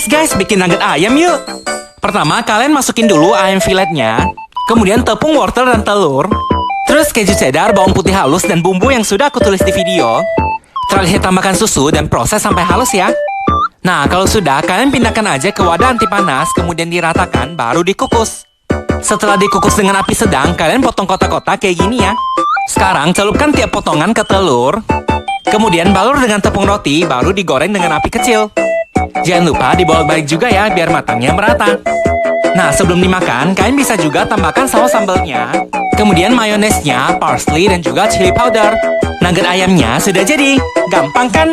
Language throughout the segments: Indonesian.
Guys, bikin nugget ayam yuk. Pertama, kalian masukin dulu ayam filetnya, kemudian tepung wortel dan telur, terus keju cheddar, bawang putih halus, dan bumbu yang sudah aku tulis di video. Terakhir tambahkan susu dan proses sampai halus ya. Nah, kalau sudah, kalian pindahkan aja ke wadah anti panas, kemudian diratakan, baru dikukus. Setelah dikukus dengan api sedang, kalian potong kotak-kotak kayak gini ya. Sekarang celupkan tiap potongan ke telur, kemudian balur dengan tepung roti, baru digoreng dengan api kecil. Jangan lupa dibolak-balik juga ya, biar matangnya merata. Nah, sebelum dimakan, kalian bisa juga tambahkan saus sambalnya, kemudian mayonesnya, parsley, dan juga chili powder. Nugget ayamnya sudah jadi. Gampang kan?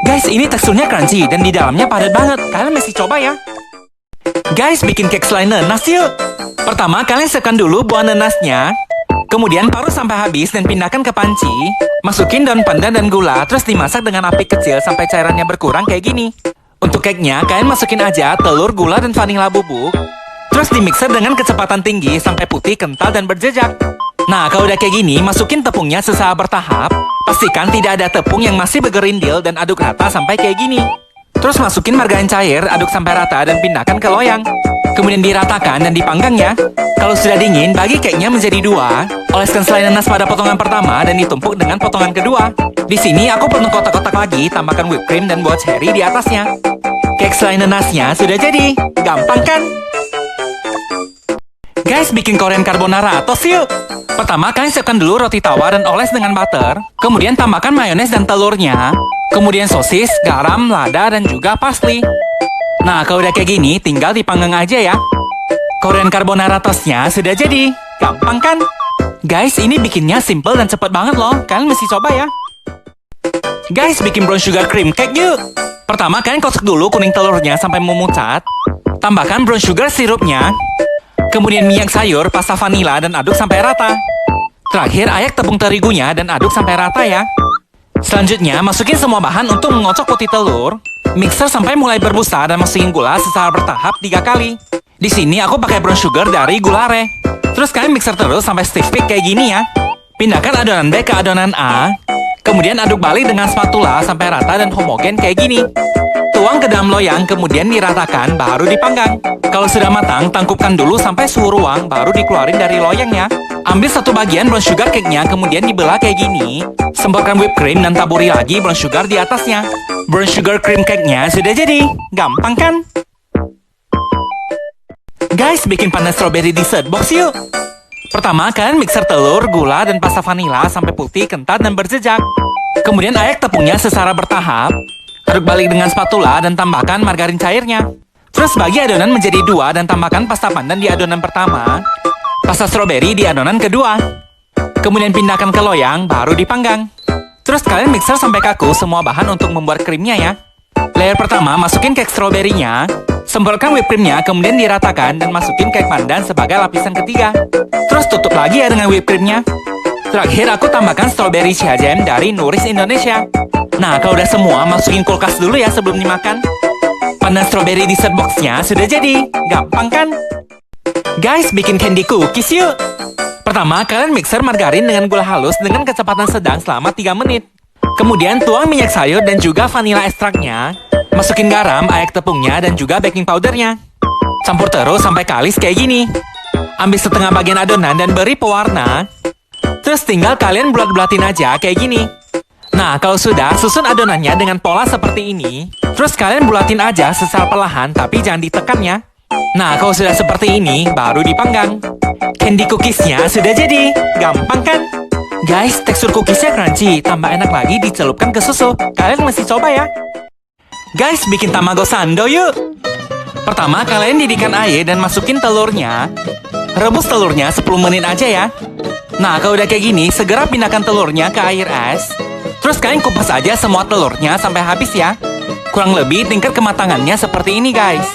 Guys, ini teksturnya crunchy dan di dalamnya padat banget. Kalian mesti coba ya. Guys, bikin cake selai nanas yuk. Pertama, kalian siapkan dulu buah nanasnya, kemudian parut sampai habis dan pindahkan ke panci. Masukin daun pandan dan gula, terus dimasak dengan api kecil sampai cairannya berkurang kayak gini. Untuk cake-nya, kalian masukin aja telur, gula, dan vanila bubuk. Terus dimixer dengan kecepatan tinggi sampai putih, kental, dan berjejak. Nah, kalau udah kayak gini, masukin tepungnya secara bertahap. Pastikan tidak ada tepung yang masih bergerindil dan aduk rata sampai kayak gini. Terus masukin margarin cair, aduk sampai rata dan pindahkan ke loyang. Kemudian diratakan dan dipanggang ya. Kalau sudah dingin, bagi cake-nya menjadi dua. Oleskan selai nanas pada potongan pertama dan ditumpuk dengan potongan kedua. Di sini aku potong kotak-kotak lagi, tambahkan whipped cream dan buah cherry di atasnya. Cake selai nanasnya sudah jadi. Gampang kan? Guys, bikin Korean carbonara toast yuk. Pertama, kalian siapkan dulu roti tawar dan oles dengan butter. Kemudian tambahkan mayones dan telurnya. Kemudian sosis, garam, lada, dan juga parsley. Nah, kalau udah kayak gini, tinggal dipanggang aja ya. Korean carbonara toastnya sudah jadi. Gampang kan? Guys, ini bikinnya simple dan cepet banget loh. Kalian mesti coba ya. Guys, bikin brown sugar cream cake yuk. Pertama, kalian kocok dulu kuning telurnya sampai memucat. Tambahkan brown sugar sirupnya. Kemudian minyak sayur, pasta vanila, dan aduk sampai rata. Terakhir, ayak tepung terigunya dan aduk sampai rata ya. Selanjutnya, masukin semua bahan untuk mengocok putih telur. Mixer sampai mulai berbusa dan masukin gula secara bertahap 3 kali. Di sini aku pakai brown sugar dari gula aren. Terus kalian mixer terus sampai stiff peak kayak gini ya. Pindahkan adonan B ke adonan A. Kemudian aduk balik dengan spatula sampai rata dan homogen kayak gini. Tuang ke dalam loyang, kemudian diratakan, baru dipanggang. Kalau sudah matang, tangkupkan dulu sampai suhu ruang, baru dikeluarin dari loyangnya. Ambil satu bagian brown sugar cake-nya, kemudian dibelah kayak gini. Semprotkan whipped cream dan taburi lagi brown sugar di atasnya. Brown sugar cream cake-nya sudah jadi. Gampang kan? Guys, bikin panas strawberry dessert box yuk. Pertama, kalian mixer telur, gula, dan pasta vanila sampai putih, kental, dan berjejak. Kemudian ayak tepungnya secara bertahap. Aduk balik dengan spatula dan tambahkan margarin cairnya. Terus bagi adonan menjadi 2 dan tambahkan pasta pandan di adonan pertama, pasta stroberi di adonan kedua. Kemudian pindahkan ke loyang, baru dipanggang. Terus kalian mixer sampai kaku semua bahan untuk membuat krimnya ya. Layer pertama, masukin cake stroberinya, semprotkan whipped creamnya, kemudian diratakan dan masukin cake pandan sebagai lapisan ketiga. Terus tutup lagi ya dengan whipped creamnya. Terakhir aku tambahkan strawberry chia jam dari Nourish Indonesia. Nah, kalau udah semua, masukin kulkas dulu ya sebelum dimakan. Pandan strawberry dessert box-nya sudah jadi. Gampang kan? Guys, bikin candy cookies yuk. Pertama, kalian mixer margarin dengan gula halus dengan kecepatan sedang selama 3 menit. Kemudian tuang minyak sayur dan juga vanila ekstraknya. Masukin garam, ayak tepungnya, dan juga baking powdernya. Campur terus sampai kalis kayak gini. Ambil setengah bagian adonan dan beri pewarna. Terus tinggal kalian bulat-bulatin aja kayak gini. Nah, kalau sudah, susun adonannya dengan pola seperti ini. Terus kalian bulatin aja secara perlahan, tapi jangan ditekan ya. Nah, kalau sudah seperti ini, baru dipanggang. Candy cookiesnya sudah jadi. Gampang kan? Guys, tekstur cookiesnya crunchy. Tambah enak lagi dicelupkan ke susu. Kalian mesti coba ya. Guys, bikin tamago sando yuk. Pertama, kalian didihkan air dan masukin telurnya. Rebus telurnya 10 menit aja ya. Nah, kalau udah kayak gini, segera pindahkan telurnya ke air es. Terus kalian kupas aja semua telurnya sampai habis ya. Kurang lebih tingkat kematangannya seperti ini guys.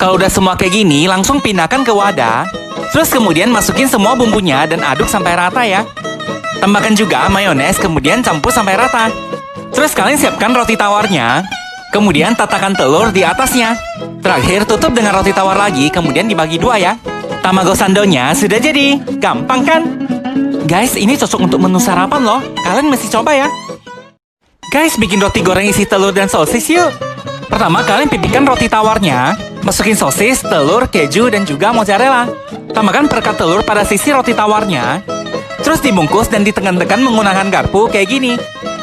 Kalau udah semua kayak gini, langsung pindahkan ke wadah. Terus kemudian masukin semua bumbunya dan aduk sampai rata ya. Tambahkan juga mayones, kemudian campur sampai rata. Terus kalian siapkan roti tawarnya. Kemudian tatakan telur di atasnya. Terakhir tutup dengan roti tawar lagi, kemudian dibagi 2 ya. Tamago sandonya sudah jadi. Gampang kan? Guys, ini cocok untuk menu sarapan loh. Kalian mesti coba ya. Guys, bikin roti goreng isi telur dan sosis yuk. Pertama, kalian pipihkan roti tawarnya, masukin sosis, telur, keju, dan juga mozzarella. Tambahkan perekat telur pada sisi roti tawarnya, terus dibungkus dan ditekan-tekan menggunakan garpu kayak gini.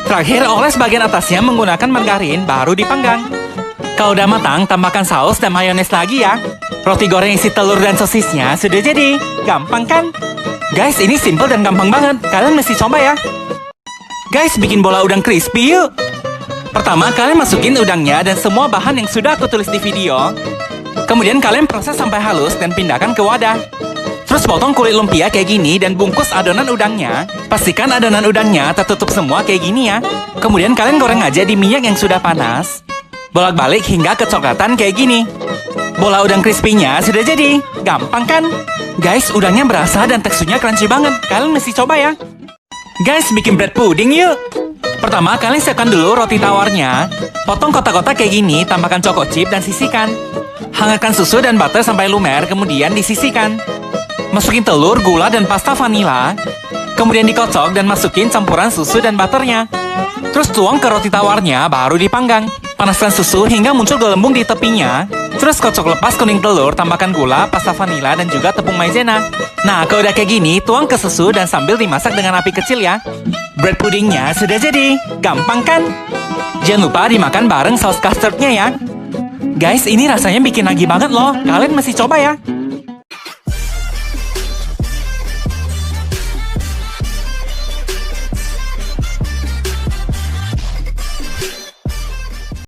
Terakhir, oles bagian atasnya menggunakan margarin, baru dipanggang. Kalau udah matang, tambahkan saus dan mayones lagi ya. Roti goreng isi telur dan sosisnya sudah jadi. Gampang kan? Guys, ini simple dan gampang banget. Kalian mesti coba ya. Guys, bikin bola udang crispy yuk. Pertama, kalian masukin udangnya dan semua bahan yang sudah aku tulis di video. Kemudian kalian proses sampai halus dan pindahkan ke wadah. Terus potong kulit lumpia kayak gini dan bungkus adonan udangnya. Pastikan adonan udangnya tertutup semua kayak gini ya. Kemudian kalian goreng aja di minyak yang sudah panas. Bolak-balik hingga kecoklatan kayak gini. Bola udang crispy-nya sudah jadi. Gampang kan? Guys, udangnya berasa dan teksturnya crunchy banget. Kalian mesti coba ya. Guys, bikin bread pudding yuk. Pertama, kalian siapkan dulu roti tawarnya. Potong kotak-kotak kayak gini, tambahkan choco chip dan sisihkan. Hangatkan susu dan butter sampai lumer, kemudian disisihkan. Masukin telur, gula, dan pasta vanila. Kemudian dikocok dan masukin campuran susu dan butternya. Terus tuang ke roti tawarnya, baru dipanggang. Panaskan susu hingga muncul gelembung di tepinya. Terus kocok lepas kuning telur, tambahkan gula, pasta vanila, dan juga tepung maizena. Nah, kalau udah kayak gini, tuang ke susu dan sambil dimasak dengan api kecil ya. Bread puddingnya sudah jadi. Gampang kan? Jangan lupa dimakan bareng saus custardnya ya. Guys, ini rasanya bikin nagih banget loh. Kalian mesti coba ya.